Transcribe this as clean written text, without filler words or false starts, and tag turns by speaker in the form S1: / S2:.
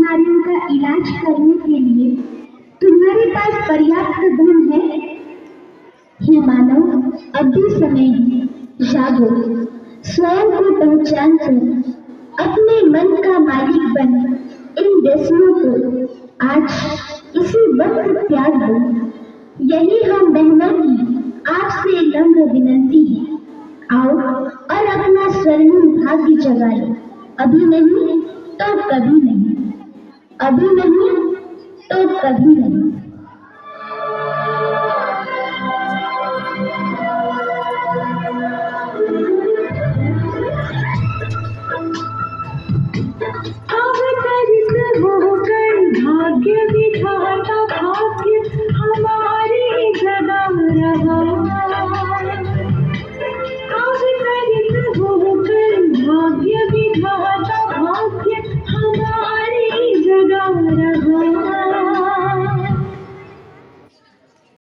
S1: बीमारियों का इलाज करने के लिए तुम्हारे पास पर्याप्त धन है? हे मानव, अब भी समय है, जागो, स्वयं को पहचान कर अपने मन का मालिक बन इन व्यसनों को आज इसी वक्त त्याग दो। यही हम बहनों की आपसे नम्र विनती है। आओ और अपना स्वर्णिम भाग्य जगाओ। अभी नहीं तो कभी नहीं, अभी नहीं तो कभी नहीं।